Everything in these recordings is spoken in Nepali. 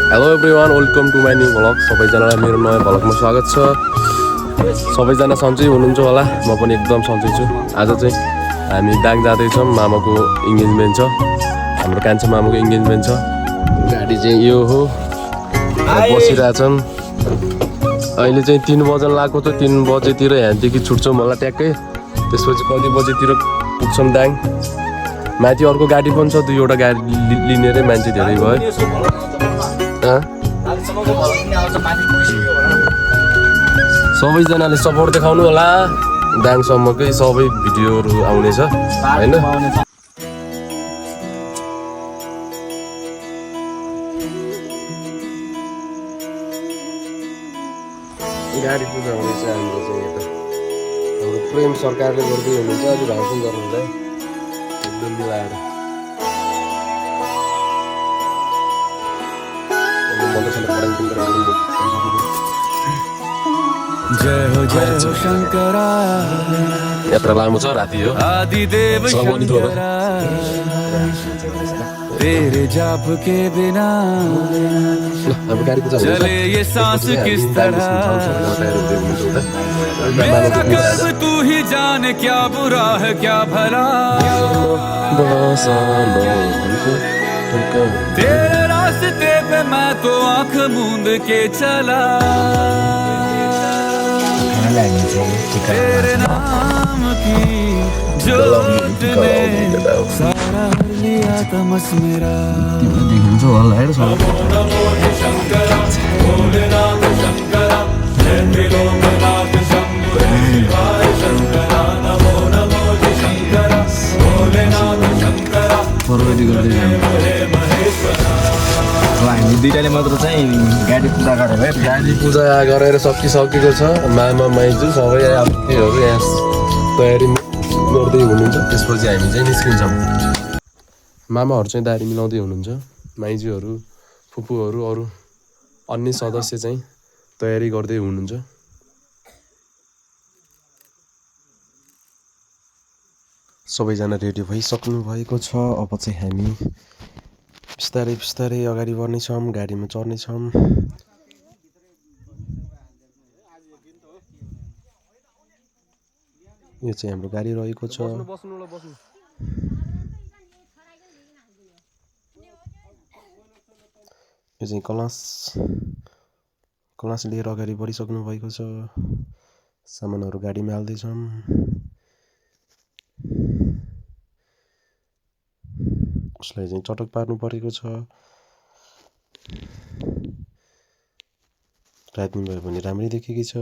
Hello everyone, welcome to my new vlog. सबैजनालाई मेरो नयाँ भ्लगमा स्वागत छ। सबैजना सन्चै हुनुहुन्छ होला, म पनि एकदम सन्चै छु। आज चाहिँ हामी दाङ जाँदैछौँ, मामाको इङ्गेजमेन्ट छ। हाम्रो कान्छा मामाको इङ्गेजमेन्ट छ। गाडी चाहिँ यो हो, बसिरहेछन्। अहिले चाहिँ 3 बजन लाग्यो त 3 बजेतिर यहाँदेखि छुट्छौँ होला ट्याक्कै। त्यसपछि कति बजेतिर पुग्छौँ दाङ। माथि अर्को गाडी पनि छ, 2वटा गाडी लिने रे, मान्छे धेरै भयो। सबैजनाले सपोर्ट देखाउनु होला। दाङसम्मकै सबै भिडियोहरू आउनेछ हैन। गाडी पूजा हुँदैछ हाम्रो चाहिँ यता। हाम्रो प्रेम सरकारले गर्दै हुनुहुन्छ, आज भाषण गर्नुहुँदै एकदम मिलाएर। जय हो शंकरा, यात्रा लामो छ, राति हो। आदिदेव शंकरा, तेरे जाप के बिना चले ये सांस किस तरह। मेरा कर्म तू ही जाने, क्या बुरा है क्या भला। तेरे रास्ते पे मैं तो आंख मूंद के चला। तेरे नाम की जोत ने सारा लिया तमस मेरा। हामी दुईटाले मात्र चाहिँ गाडी पूजा गरेर है, गाडी पूजा गरेर सकिसकेको छ। मामा माइजू सबै आफूहरू यहाँ तयारी गर्दै हुनुहुन्छ। त्यसपछि हामी चाहिँ निस्किन्छौँ। मामाहरू चाहिँ दारी मिलाउँदै हुनुहुन्छ, माइजूहरू फुपूहरू अरू अन्य सदस्य चाहिँ तयारी गर्दै हुनुहुन्छ। सबैजना रेडी भइसक्नु भएको छ। अब चाहिँ हामी बिस्तारै बिस्तारै अगाडि बढ्नेछौँ, गाडीमा चढ्नेछौँ। यो चाहिँ हाम्रो गाडी रहेको छ। यो चाहिँ कलास लिएर अगाडि बढिसक्नु भएको छ। सामानहरू गाडीमा हाल्दैछौँ। उसलाई चाहिँ चटक पार्नु परेको छ। ड्राइभिङ भयो भने राम्रै देखेकै छ।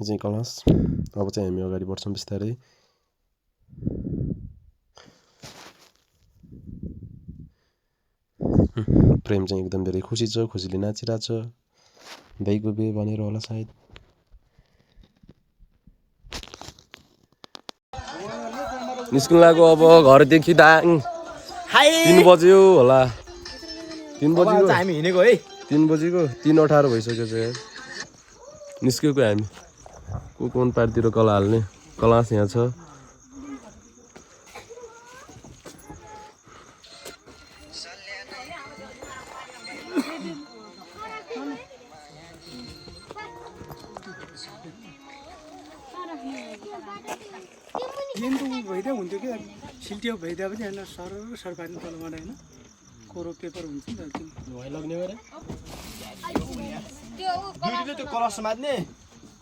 यो चाहिँ कलश। अब चाहिँ हामी अगाडि बढ्छौँ बिस्तारै। प्रेम चाहिँ एकदम धेरै खुसी छ, खुसीले नाचिरहेछ। दाइको बे भनेर होला सायद। निस्किनु लाग्यो अब घरदेखि दाङ। 3 बज्यो होला। 3 बजेको हामी हिँडेको है। 3 बजेको 3:18 भइसक्यो चाहिँ। निस्केको हामी। कुन पारतिर कला हाल्ने, कलास यहाँ छ। भइदियो हुन्थ्यो कि सिल्टियो भइदियो पनि होइन, सर पार्नु तलबाट होइन, कोरो पेपर हुन्छ नि त लग्ने गरे त्यो कलश समात्ने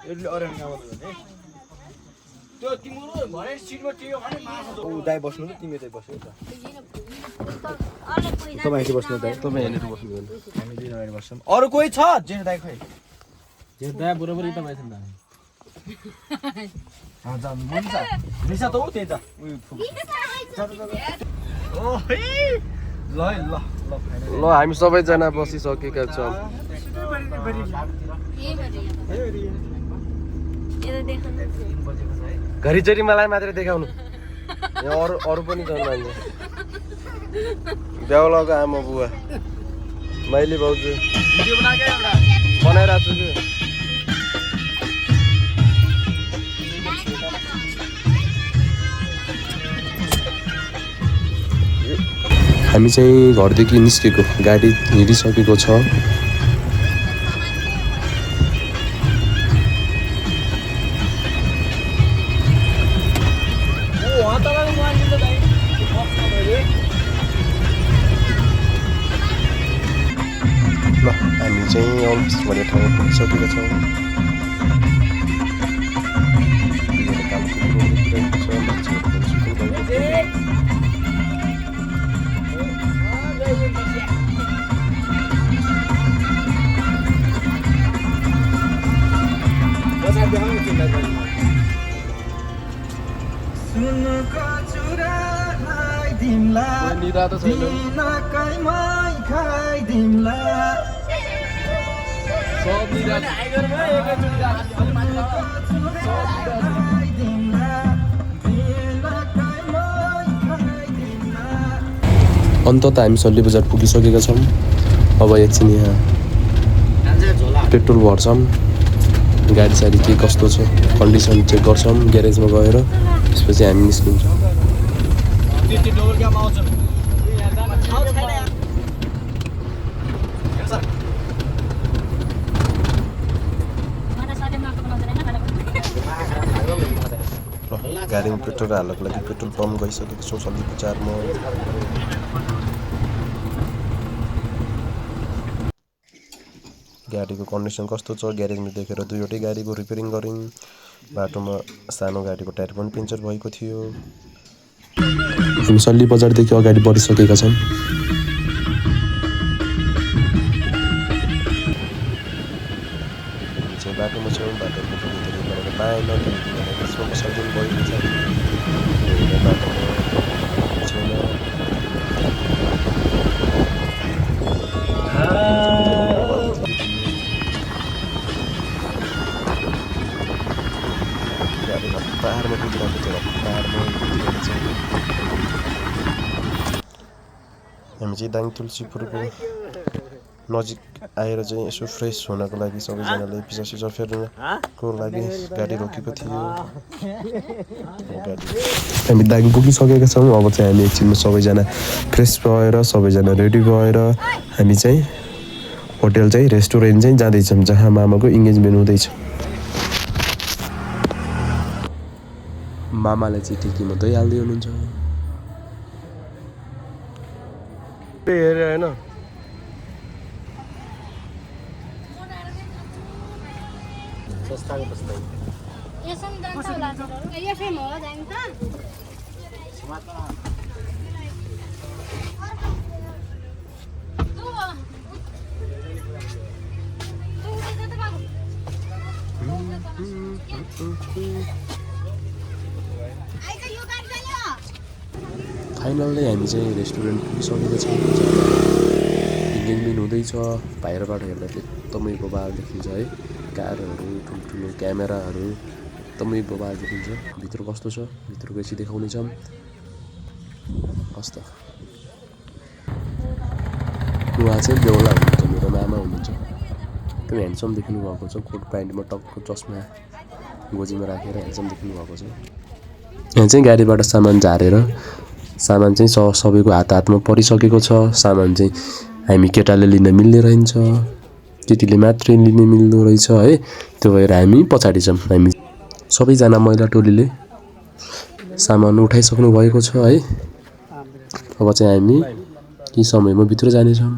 यसले अरे गाउँमा भने त्यो तिम्रो भरे सिटमा टियो भने मार्छ। उ दाइ बस्नु न, तिमी चाहिँ बस्नु त। तपाईँ यति बस्नु दाइ, तपाईँ यहाँनिर बस्नु भने हामी दुई अगाडि बस्छौँ। अरू कोही छ जेठ दाइ? खोइ जेठ दाइ बराबर यता भएछ नि त। निसा त हो त्यही त। ल हामी सबैजना बसिसकेका छौँ। घरिचरी मलाई मात्रै देखाउनु, यहाँ अरू पनि छन् मान्छे। ब्याउलाको आमा बुवा, माइली भाउजू बनाइरहेको छु कि। हामी चाहिँ घरदेखि निस्केको गाडी हिँडिसकेको छ ल हामी चाहिँ अलमोस्ट भन्ने ठाउँमा पुगिसकेका छौँ कामको कुरो देखिरहेको छ मान्छेहरू पनि सुत्नुभएको छ अन्तत हामी सल्ली बजार पुगिसकेका छौँ अब एकछिन यहाँ पेट्रोल भर्छौँ गाडी साडी के कस्तो छ कन्डिसन चेक गर्छौँ ग्यारेजमा गएर त्यसपछि हामी निस्किन्छौँ गाडीमा पेट्रोल हाल्नको लागि पेट्रोल पम्प गइसकेको छौँ सल्ली बजारमा गाडीको कन्डिसन कस्तो छ ग्यारेजमा देखेर दुईवटै गाडीको रिपेयरिङ गऱ्यौँ बाटोमा सानो गाडीको टायर पनि पङ्चर भएको थियो हामी सल्ली बजारदेखि अगाडि बढिसकेका छौँ बाटोमा छौँ बाटोको गरेर पाएन त्यसमा बसाइदिनु भएको छ बाटोमा छैन पाहाडमा पुगिरहेको थियो पाहाडमा हामी चाहिँ दाङ तुलसीपुरको नजिक आएर चाहिँ यसो फ्रेस हुनको लागि सबैजनाले पिज्जा सिजा फेर्नको लागि गाडी रोकेको थियो हामी दाङ पुगिसकेका छौँ अब चाहिँ हामी एकछिनमा सबैजना फ्रेस भएर सबैजना रेडी भएर हामी चाहिँ होटल चाहिँ रेस्टुरेन्ट चाहिँ जाँदैछौँ जहाँ मामाको इङ्गेजमेन्ट हुँदैछ मामाले चाहिँ टिकीमा दही हाल्दै हुनुहुन्छ हेरेर होइन फाइनल्ली हामी चाहिँ रेस्टुरेन्ट पुगिसकेका छौँ इङ्गेजमेन्ट हुँदैछ बाहिरबाट हेर्दा एकदमै बबाल देखिन्छ है कारहरू ठुल्ठुलो क्यामेराहरू एकदमै बबाल देखिन्छ भित्र कस्तो छ भित्र गएपछि देखाउनेछौँ कस्तो उहाँ चाहिँ बेहुला हुनुहुन्छ मेरो मामा हुनुहुन्छ एकदम ह्यान्डसम देख्नु भएको छ कोट प्यान्टमा टक्क चस्मा गोजीमा राखेर ह्यान्डसम देख्नु भएको छ यहाँ चाहिँ गाडीबाट सामान झारेर सामान चाहिँ सबैको हातमा परिसकेको छ सामान चाहिँ हामी केटाले लिन मिल्ने रहन्छ केटीले मात्रै लिने मिल्दो रहेछ है त्यो भएर हामी पछाडि छौँ हामी सबैजना महिला टोलीले सामान उठाइसक्नु भएको छ है अब चाहिँ हामी केही समयमा भित्र जानेछौँ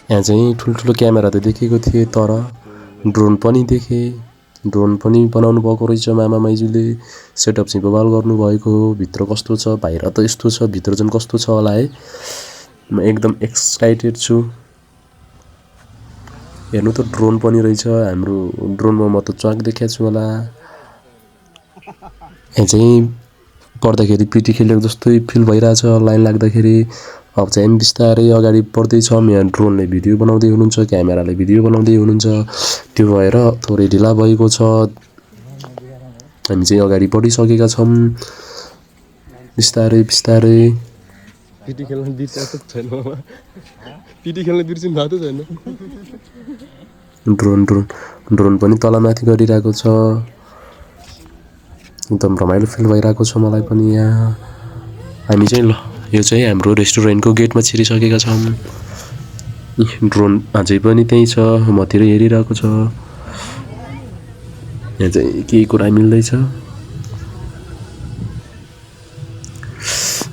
यहाँ चाहिँ ठुल्ठुलो क्यामेरा त देखेको थिएँ तर ड्रोन पनि देखेँ ड्रोन पनि बनाउनु भएको रहेछ मामा माइजूले सेटअप चाहिँ बवाल गर्नुभएको हो भित्र कस्तो छ बाहिर त यस्तो छ भित्र चाहिँ कस्तो छ होला है म एकदम एक्साइटेड छु हेर्नु त ड्रोन पनि रहेछ हाम्रो ड्रोनमा म त च्वाक देखेको छु होला यहाँ चाहिँ पढ्दाखेरि पिटी खेलेको जस्तै फिल भइरहेछ लाइन लाग्दाखेरि अब चाहिँ हामी बिस्तारै अगाडि बढ्दैछौँ यहाँ ड्रोनले भिडियो बनाउँदै हुनुहुन्छ क्यामेराले भिडियो बनाउँदै हुनुहुन्छ त्यो भएर थोरै ढिला भएको छ हामी चाहिँ अगाडि बढिसकेका छौँ बिस्तारै बिस्तारै पिटी खेल्न बिर्सेको छैन मामा पिटी खेल्न बिर्सिनु भएको छैन ड्रोन पनि तलमाथि गरिरहेको छ एकदम रमाइलो फिल भइरहेको छ मलाई पनि यहाँ हामी चाहिँ ल यो चाहिँ हाम्रो रेस्टुरेन्टको गेटमा छिरिसकेका छौँ ड्रोन अझै पनि त्यहीँ छ मतिर हेरिरहेको छ यहाँ चाहिँ केही कुरा मिल्दैछ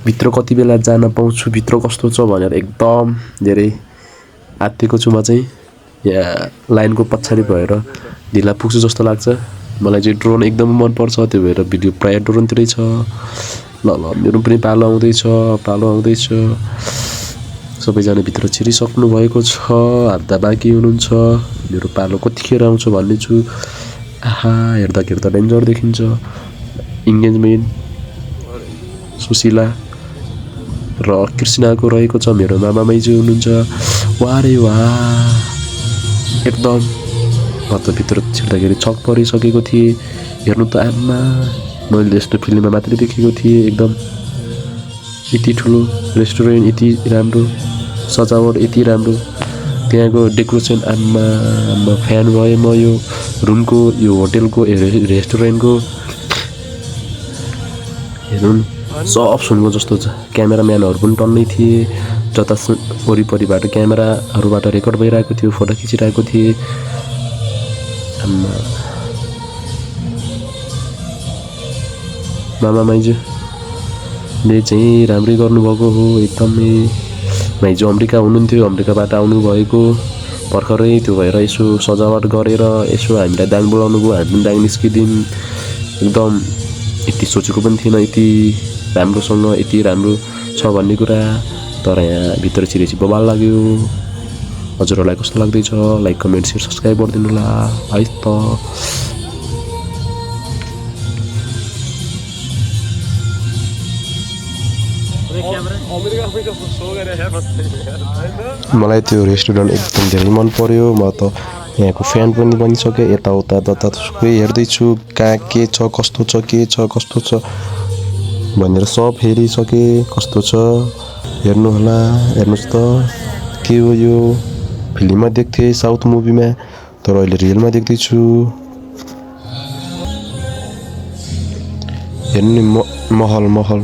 भित्र कति बेला जान पाउँछु भित्र कस्तो छ भनेर एकदम धेरै आत्तिएको छु म चाहिँ यहाँ लाइनको पछाडि भएर ढिला पुग्छु जस्तो लाग्छ मलाई चाहिँ ड्रोन एकदम मनपर्छ त्यो भएर भिडियो प्रायः ड्रोनतिरै छ ल मेरो पनि पालो आउँदैछ सबैजना भित्र छिरिसक्नु भएको छ आधा बाँकी हुनुहुन्छ मेरो पालो कतिखेर आउँछ भन्ने छु आहा हेर्दा डेन्जर देखिन्छ इन्गेजमेन्ट सुशीला र कृष्णको रहेको छ मेरो मामा माइजू हुनुहुन्छ वाह रे वाह एकदम म त भित्र छिर्दाखेरि छक परिसकेको थिएँ हेर्नु त आमा मैले यस्तो फिल्ममा मात्रै देखेको थिएँ एकदम यति ठुलो रेस्टुरेन्ट यति राम्रो सजावट यति राम्रो त्यहाँको डेकोरेसन आमा फ्यान भएँ म यो रुमको यो होटेलको रेस्टुरेन्टको हेर्नु सब सुनको जस्तो छ क्यामेराम्यानहरू पनि टन्नै थिए जता वरिपरिबाट क्यामेराहरूबाट रेकर्ड भइरहेको थियो फोटो खिचिरहेको थिएँ मामा माइजूले चाहिँ राम्रै गर्नुभएको हो एकदमै माइजू अमेरिका हुनुहुन्थ्यो अमेरिकाबाट आउनुभएको भर्खरै त्यो भएर यसो सजावट गरेर यसो हामीलाई दाङ बोलाउनु भयो हामी पनि दाङ निस्किदिउँ एकदम यति सोचेको पनि थिएन यति राम्रोसँग यति राम्रो छ भन्ने कुरा तर यहाँ भित्र छिरेपछि बवाल लाग्यो हजुरहरूलाई कस्तो लाग्दैछ लाइक कमेन्ट सेयर सब्सक्राइब गरिदिनु होला है त मलाई त्यो रेस्टुरेन्ट एकदम धेरै मन पर्यो म त यहाँको फ्यान पनि बनिसक्यो यताउता जतासुकै हेर्दैछु कहाँ के छ कस्तो छ भनेर सब हेरिसकेँ कस्तो छ हेर्नु होला हेर्नुहोस् त के हो यो फिल्ममा देख्थेँ साउथ मुभीमा तर अहिले रियलमा देख्दैछु हेर्नु नि महल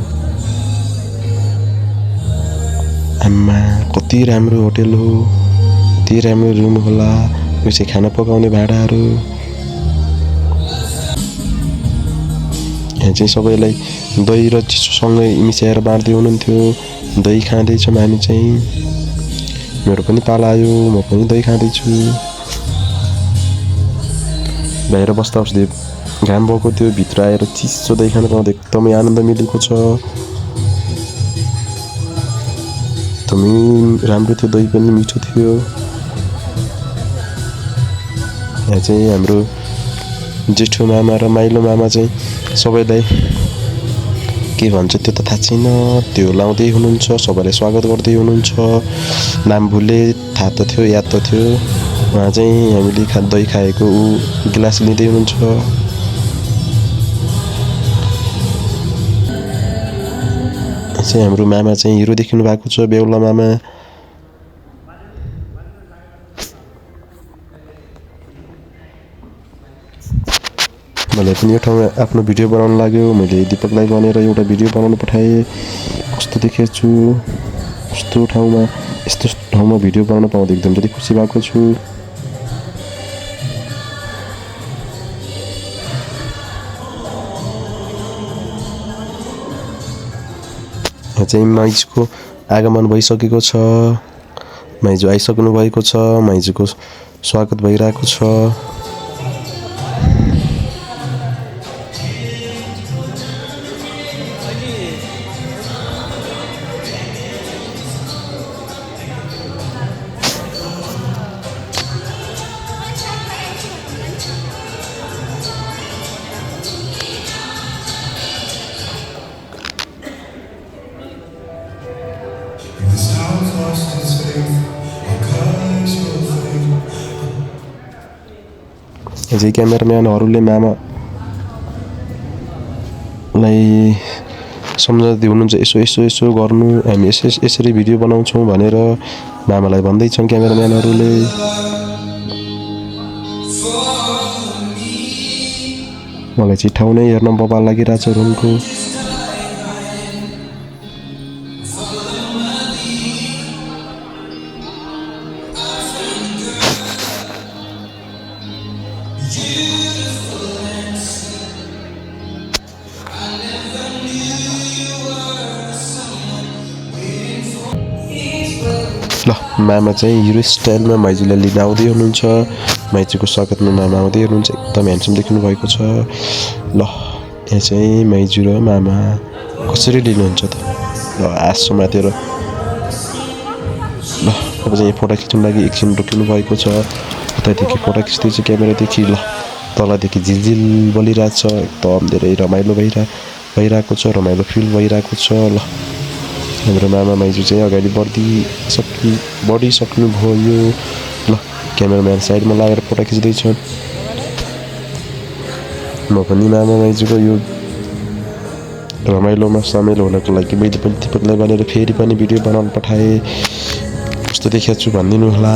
आम्मा कति राम्रो होटेल हो कति राम्रो रुम होला यसै खाना पकाउने भाँडाहरू यहाँ चाहिँ सबैलाई दही र चिसोसँगै मिसाएर बाँड्दै हुनुहुन्थ्यो दही खाँदैछौँ हामी चाहिँ मेरो पनि पाला आयो म पनि दही खाँदैछु बाहिर बस्दा बस्दै घाम भएको थियो भित्र आएर चिसो दही खान पाउँदा एकदमै आनन्द मिलेको छ एकदमै राम्रो थियो दही पनि मिठो थियो यहाँ चाहिँ हाम्रो जेठो मामा र माइलो मामा चाहिँ सबैलाई के भन्छ त्यो त थाहा छैन त्यो लाउँदै हुनुहुन्छ सबैलाई स्वागत गर्दै हुनुहुन्छ नाम भुले थाहा त थियो याद त थियो उहाँ चाहिँ हामीले दही खाएको गिलास लिँदै हुनुहुन्छ चाहिँ हाम्रो मामा चाहिँ हिरो देखिनु भएको छ बेहुला मामा मलाई पनि यो ठाउँमा आफ्नो भिडियो बनाउन लाग्यो मैले दिपकलाई भनेर एउटा भिडियो बनाउन पठाएँ कस्तो देखेछु यस्तो ठाउँमा भिडियो बनाउन पाउँदा एकदम धेरै खुसी भएको छु चाहिँ माइजूको आगमन भइसकेको छ माइजू आइसक्नु भएको छ माइजूको स्वागत भइरहेको छ अझै क्यामेराम्यानहरूले मामालाई सम्झाउँदै हुनुहुन्छ यसो गर्नु हामी यसरी भिडियो बनाउँछौँ भनेर मामालाई भन्दैछन् क्यामेराम्यानहरूले। मलाई चाहिँ ठाउँ नै हेर्न बबाल लागिरहेछ रुमको। ल मामा चाहिँ हिरो स्टाइलमा माइजूलाई लिन आउँदै हुनुहुन्छ। माइजूको स्वागतमा मामा आउँदै हुनुहुन्छ। एकदम ह्यान्डसम देखिनु भएको छ। ल यहाँ चाहिँ माइजू र मामा कसरी लिनुहुन्छ त? ल आँसु मातेर ल अब चाहिँ फोटो खिच्नु लागि एकछिन रोकिनु भएको छ। उतादेखि फोटो खिच्दैछु क्यामेरादेखि। ल तलदेखि झिलझिल बलिरहेको छ। एकदम धेरै रमाइलो भइरहेको छ। रमाइलो फिल भइरहेको छ। ल हाम्रो मामा माइजू चाहिँ अगाडि बढिसक्नु भयो। ल क्यामेराम्यान साइडमा लागेर फोटो खिच्दैछन्। म पनि मामा माइजूको यो रमाइलोमा सामेल हुनको लागि मैले पनि तिमीलाई भनेर फेरि पनि भिडियो बनाउन पठाएँ। कस्तो देखेको छु भनिदिनु होला।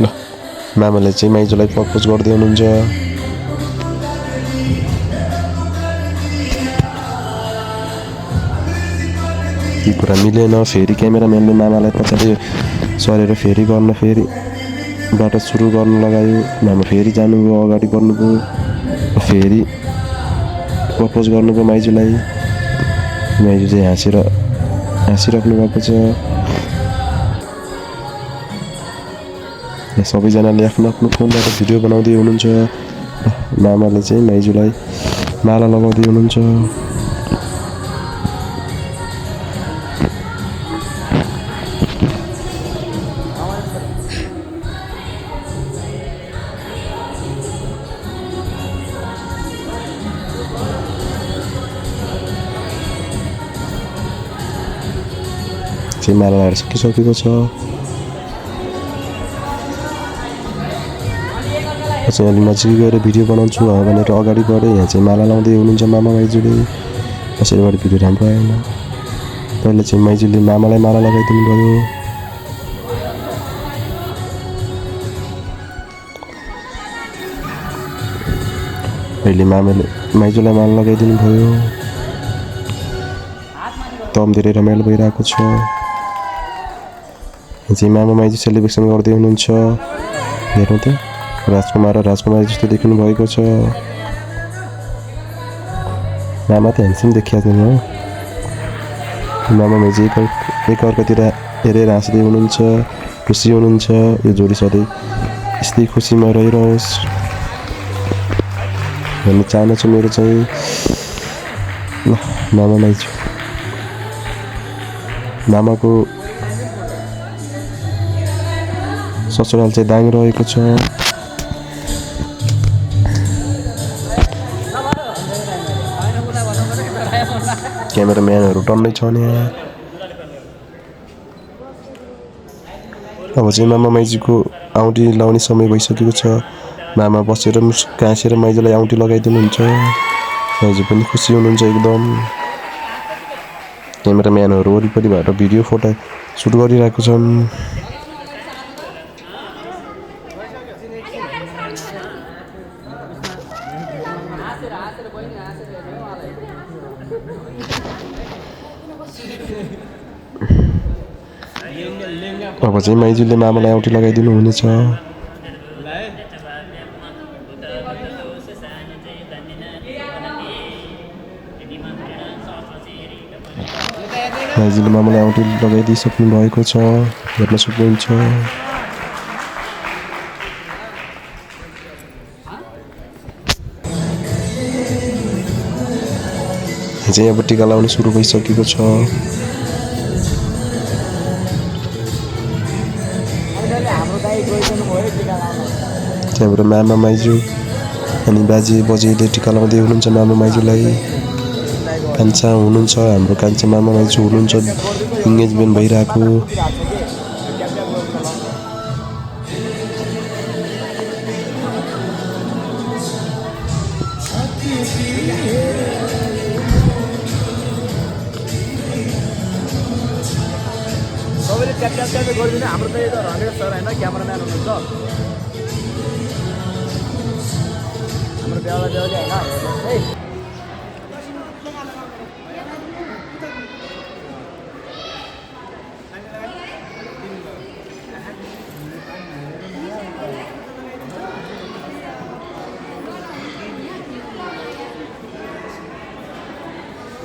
ल मामाले चाहिँ माइजूलाई प्रपोज गर्दै हुनुहुन्छ। ती कुरा मिलेन। फेरि क्यामेराम्यानले मामालाई पछाडि सरेर फेरि बाटो सुरु गर्न लगायो। मामा फेरि जानुभयो, अगाडि बढ्नुभयो। फेरि प्रपोज गर्नुभयो माइजूलाई। माइजू चाहिँ हाँसिराख्नु भएको छ। सबैजनाले आफ्नो फोनबाट भिडियो बनाउँदै हुनुहुन्छ। मामाले चाहिँ माइजूलाई माला लगाउँदै हुनुहुन्छ। माला लगाएर सकिसकेको छ। चाहिँ अलि नजिक गएर भिडियो बनाउँछु भनेर अगाडि बढेँ। यहाँ चाहिँ माला लाउँदै हुनुहुन्छ मामा माइजूले। कसैबाट भिडियो राम्रो आएन। पहिला चाहिँ माइजूले मामालाई माला लगाइदिनु भयो। अहिले मामाले माइजूलाई माला लगाइदिनु भयो। एकदम धेरै रमाइलो भइरहेको छ। चाहिँ मामा माइजू सेलिब्रेसन गर्दै हुनुहुन्छ। हेर्नु त राजकुमार र राजकुमारी जस्तो देखिनु भएको छ। मामा त ह्यान्डसम देखिएको छैन हो। मामा माइजू एकअर्कातिर हेरेर हाँस्दै हुनुहुन्छ, खुसी हुनुहुन्छ। यो जोडी सधैँ यस्तै खुसीमा रहिरहोस् भन्ने चाहना छ मेरो चाहिँ। ल मामा माइजू मामाको ससुराल चाहिँ दाङ रहेको छ। क्यामेराम्यानहरू टन्नै छ यहाँ। अब चाहिँ मामा माइजूको औँठी लाउने समय भइसकेको छ। मामा बसेर मुस्क हाँसेर माइजूलाई औँठी लगाइदिनुहुन्छ। माइजू पनि खुसी हुनुहुन्छ एकदम। क्यामेराम्यानहरू वरिपरिबाट भिडियो फोटो सुट गरिरहेको छन्। अब चाहिँ माइजूले मामालाई औँठी लगाइदिनु हुनेछ। माइजूले मामालाई औँठी लगाइदिइसक्नु भएको छ। हेर्न सक्नुहुन्छ। चाहिँ अब टिका लाउने सुरु भइसकेको छ। त्यहाँबाट मामा माइजू अनि बाजे बजेले टिका लाउँदै हुनुहुन्छ मामा माइजूलाई। कान्छा हुनुहुन्छ, हाम्रो कान्छा मामा माइजू हुनुहुन्छ। इङ्गेजमेन्ट भइरहेको। क्याप्चर गरिदिनु हाम्रो त यो रमेश सर होइन क्यामराम्यान हुनुहुन्छ हाम्रो बेहुला बेहुली होइन हेर्नुहोस् है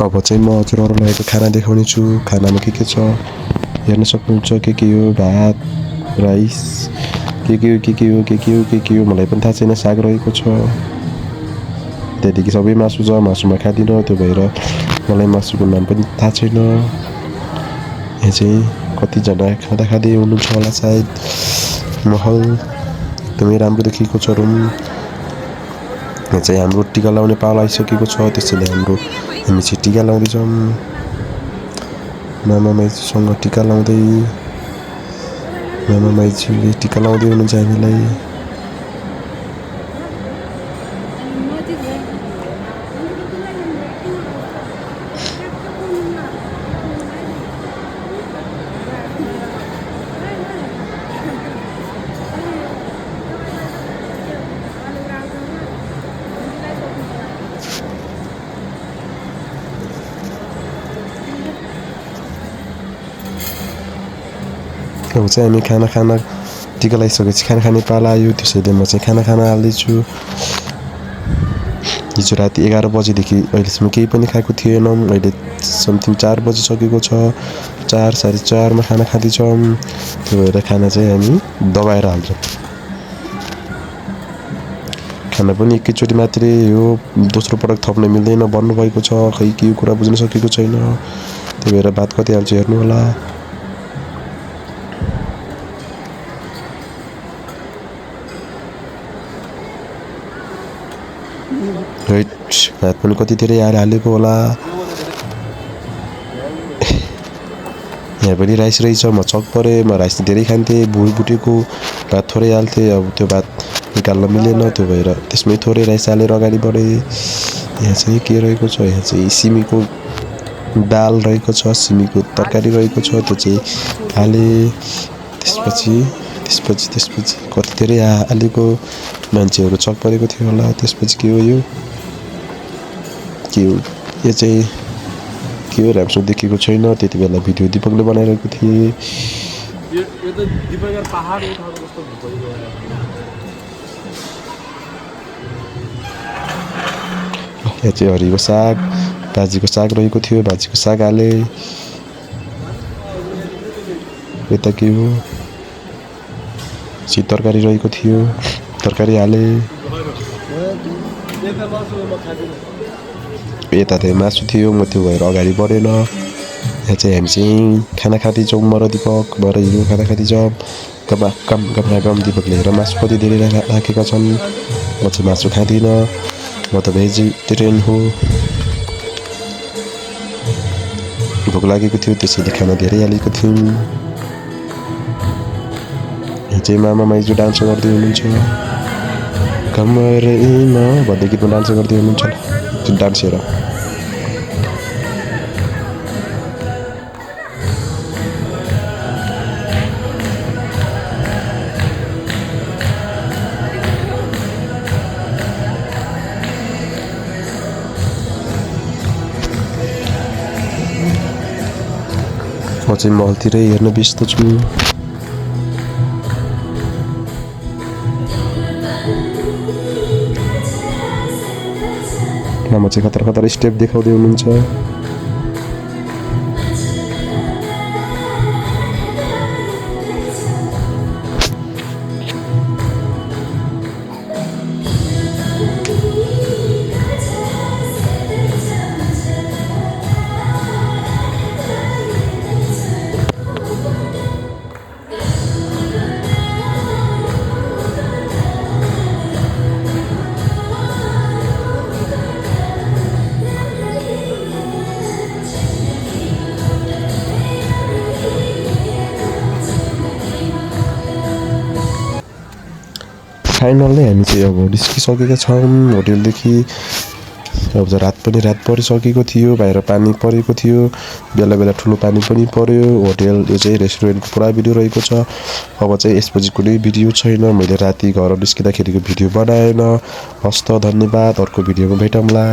अब चाहिँ म हजुर अरूलाई खाना देखाउने छु खानामा के छ हेर्न सक्नुहुन्छ के हो भात राइस के हो मलाई पनि थाहा छैन साग रहेको छ त्यहाँदेखि सबै मासु छ मासुमा खाँदिनँ त्यो भएर मलाई मासुको नाम पनि थाहा छैन यहाँ चाहिँ कतिजना खाँदा खाँदै हुनुहुन्छ होला सायद महल एकदमै राम्रो देखिएको छ रुम यहाँ चाहिँ हाम्रो टिका लाउने पालो आइसकेको छ त्यसैले हामी चाहिँ टिका लाउँदैछौँ मामा माइजूसँग टिका लाउँदै मामा माइजूले टिका लाउँदै हुनुहुन्छ हामीलाई अब चाहिँ हामी खाना टिका लगाइसकेपछि खाना खाने पाला आयो त्यसैले म चाहिँ खाना हाल्दैछु हिजो राति 11 बजेदेखि अहिलेसम्म केही पनि खाएको थिएनौँ अहिले समथिङ 4 बजिसकेको छ 4 साढे 4मा खाना खाँदैछौँ त्यो भएर खाना चाहिँ हामी दबाएर हाल्छौँ खाना पनि एकैचोटि मात्रै हो दोस्रो पटक थप्न मिल्दैन भन्नुभएको छ खै के कुरा बुझ्न सकेको छैन त्यो भएर भात कति हाल्छ हेर्नु होला भात पनि कति धेरै हालेको होला यहाँ पनि राइस रहेछ म चक परेँ म राइस धेरै खान्थेँ भुँडी बुटेको भात थोरै हाल्थेँ अब त्यो भात निकाल्न मिलेन त्यो भएर त्यसमै थोरै राइस हालेर अगाडि बढेँ यहाँ चाहिँ के रहेको छ यहाँ चाहिँ सिमीको दाल रहेको छ सिमीको तरकारी रहेको छ त्यो चाहिँ हालेँ त्यसपछि कति धेरै हालेको मान्छेहरू चक परेको थियो होला त्यसपछि के हो यो चाहिँ के हो राम्रोसँग देखेको छैन त्यति बेला भिडियो दिपकले बनाइरहेको थिएँ यो त दिपक पहाड उठाएको जस्तो भइगयो यहाँ चाहिँ हरियोको साग भाजीको साग रहेको थियो भाजीको साग हाले यता के हो तरकारी रहेको थियो तरकारी हाले यता चाहिँ मासु थियो म त्यो भएर अगाडि बढेन यहाँ चाहिँ हामी चाहिँ खाना खाँदैछौँ म र दिपक म र हिरो खाना खाँदैछौँ गम दिपकले हेर मासु कति धेरै राखेका छन् म चाहिँ मासु खाँदिनँ म त भेजिटेरियन हो भोक लागेको थियो त्यसैले खाना धेरै हालेको थियौँ यहाँ चाहिँ मामा माइजू डान्स गर्दै हुनुहुन्छ कमरमा भन्दै गीतमा डान्स गर्दै हुनुहुन्छ त्यो डान्स हेर म चाहिँ मलतिरै हेर्न व्यस्त छु मामा चाहिँ खतरा स्टेप देखाउँदै हुनुहुन्छ फाइनल्ली हामी चाहिँ अब निस्किसकेका छौँ होटेलदेखि अब चाहिँ रात परिसकेको थियो बाहिर पानी परेको थियो बेला बेला ठुलो पानी पनि पर्यो होटल यो चाहिँ रेस्टुरेन्टको पुरा भिडियो रहेको छ अब चाहिँ यसपछि कुनै भिडियो छैन मैले राति घर निस्किँदाखेरिको भिडियो बनाएन हस्त धन्यवाद अर्को भिडियोमा भेटौँला